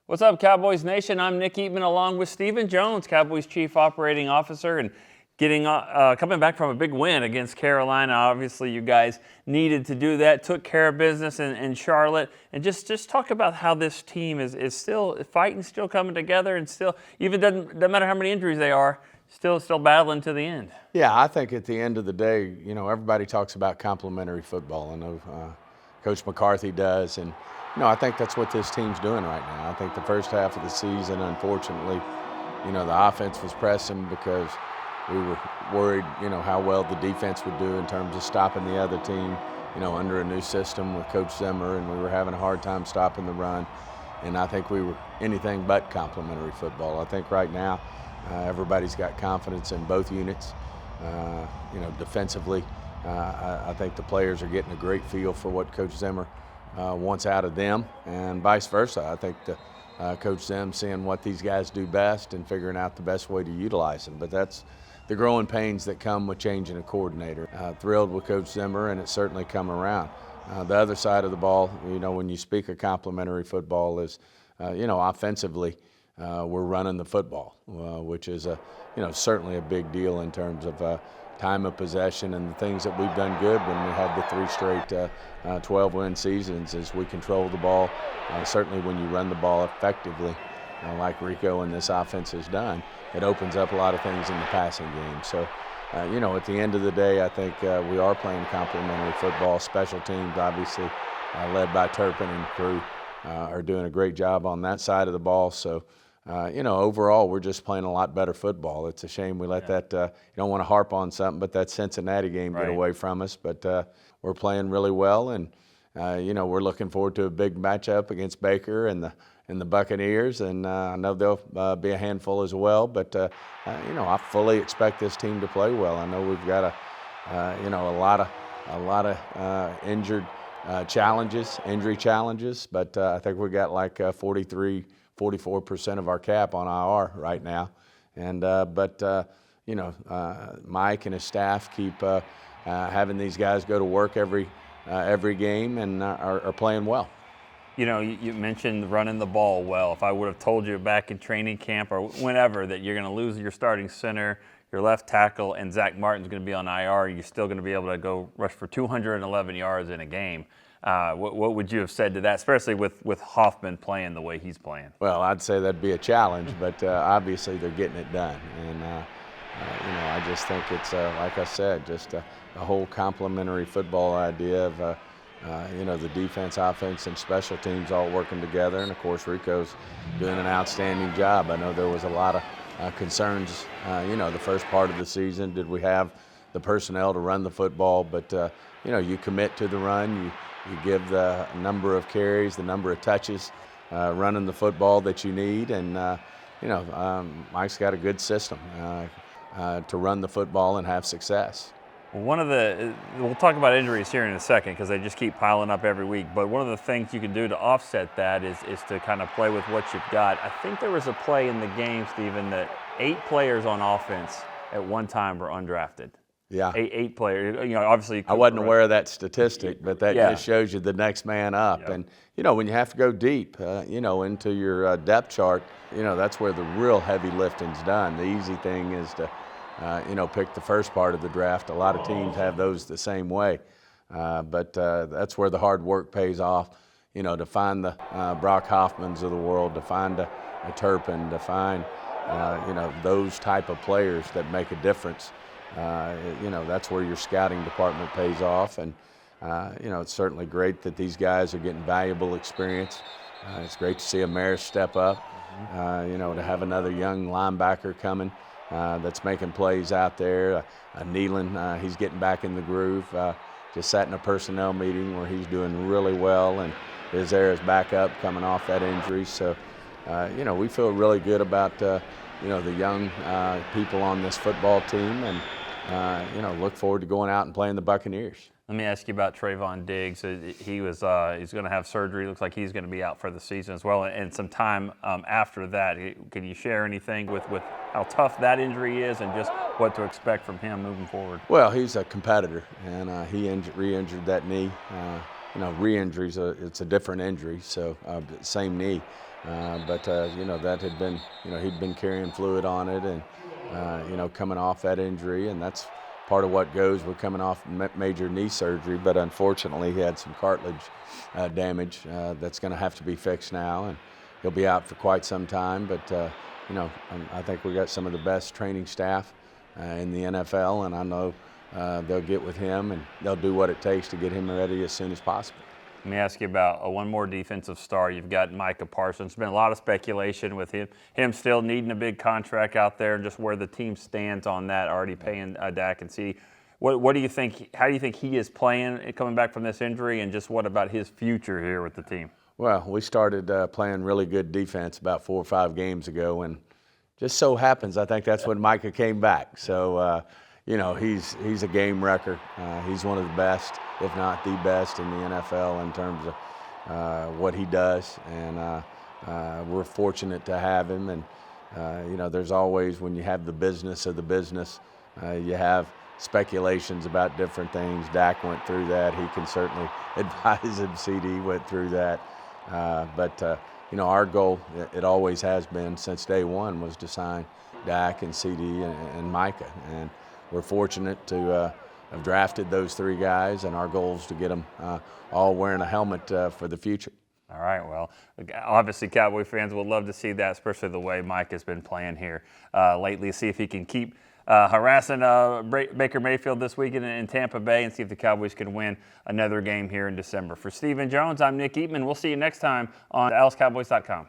What's up, Cowboys Nation? I'm Nick Eatman along with Stephen Jones, Cowboys Chief Operating Officer, and coming back from a big win against Carolina. Obviously, you guys needed to do that, took care of business in Charlotte, and just talk about how this team is still fighting, still coming together, and still, even doesn't matter how many injuries they are, still battling to the end. Yeah, I think at the end of the day, everybody talks about complementary football. I know Coach McCarthy does, and I think that's what this team's doing right now. I think the first half of the season, unfortunately, the offense was pressing because we were worried, how well the defense would do in terms of stopping the other team, under a new system with Coach Zimmer, and we were having a hard time stopping the run. And I think we were anything but complementary football. I think right now everybody's got confidence in both units. Defensively, I think the players are getting a great feel for what Coach Zimmer wants out of them, and vice versa. I think Coach Zim seeing what these guys do best and figuring out the best way to utilize them. But that's the growing pains that come with changing a coordinator. Thrilled with Coach Zimmer, and it's certainly come around. The other side of the ball, when you speak of complementary football, is offensively we're running the football, which is certainly a big deal in terms of time of possession and the things that we've done good when we had the 3 straight 12-win seasons is we control the ball. Certainly when you run the ball effectively, like Rico and this offense has done, it opens up a lot of things in the passing game. So, at the end of the day, I think we are playing complementary football. Special teams, obviously, led by Turpin and crew, are doing a great job on that side of the ball. So, overall, we're just playing a lot better football. It's a shame we let that, you don't want to harp on something, but that Cincinnati game get away from us. But we're playing really well, and, we're looking forward to a big matchup against Baker and the Buccaneers, and I know they'll be a handful as well. But, I fully expect this team to play well. I know we've got a lot of injury challenges, but I think we got like 44% of our cap on IR right now, and Mike and his staff keep having these guys go to work every game and are playing well. You mentioned running the ball well. If I would have told you back in training camp or whenever that you're going to lose your starting center, your left tackle, and Zach Martin's going to be on IR, you're still going to be able to go rush for 211 yards in a game. What would you have said to that, especially with Hoffman playing the way he's playing? Well, I'd say that'd be a challenge, but obviously they're getting it done. And, I just think it's, like I said, just a whole complementary football idea of, the defense, offense, and special teams all working together. And, of course, Rico's doing an outstanding job. I know there was a lot of concerns, the first part of the season. Did we have the personnel to run the football? But, you commit to the run. You give the number of carries, the number of touches, running the football that you need. And, Mike's got a good system to run the football and have success. Well, we'll talk about injuries here in a second because they just keep piling up every week. But one of the things you can do to offset that is to kind of play with what you've got. I think there was a play in the game, Stephen, that 8 players on offense at one time were undrafted. Yeah. 8 players. Obviously. I wasn't aware of that statistic, but that just shows you the next man up. Yep. And, when you have to go deep, into your depth chart, that's where the real heavy lifting's done. The easy thing is to, pick the first part of the draft. A lot of teams have those the same way. But that's where the hard work pays off, to find the Brock Hoffmans of the world, to find a Turpin, to find, those type of players that make a difference. That's where your scouting department pays off. And, it's certainly great that these guys are getting valuable experience. It's great to see Amaris step up, to have another young linebacker coming that's making plays out there. Nealon, he's getting back in the groove. Just sat in a personnel meeting where he's doing really well, and Izera's back up coming off that injury. So, we feel really good about, the young people on this football team, and, look forward to going out and playing the Buccaneers. Let me ask you about Trevon Diggs. He's going to have surgery. Looks like he's going to be out for the season as well, and some time after that. Can you share anything with how tough that injury is and just what to expect from him moving forward? Well, he's a competitor, and he re-injured that knee. Re-injuries, it's a different injury, so same knee. But that had been, he'd been carrying fluid on it, and coming off that injury, and that's part of what goes with coming off major knee surgery. But unfortunately, he had some cartilage damage that's going to have to be fixed now, and he'll be out for quite some time. But I think we got some of the best training staff in the NFL, and I know they'll get with him and they'll do what it takes to get him ready as soon as possible. Let me ask you about one more defensive star. You've got Micah Parsons. There's been a lot of speculation with him still needing a big contract out there, and just where the team stands on that, already paying Dak and CD. What do you think? How do you think he is playing coming back from this injury, and just what about his future here with the team? Well, we started playing really good defense about 4 or 5 games ago, and just so happens I think that's when Micah came back. So he's a game wrecker. He's one of the best, if not the best, in the NFL in terms of what he does, and we're fortunate to have him. And there's always, when you have the business of the business, you have speculations about different things. Dak went through that. He can certainly advise him. CD went through that. But our goal, it always has been since day one, was to sign Dak and CD and Micah. And we're fortunate to have drafted those 3 guys, and our goal is to get them all wearing a helmet for the future. All right, well, obviously Cowboy fans would love to see that, especially the way Mike has been playing here lately. See if he can keep harassing Baker Mayfield this weekend in Tampa Bay, and see if the Cowboys can win another game here in December. For Stephen Jones, I'm Nick Eatman. We'll see you next time on DallasCowboys.com.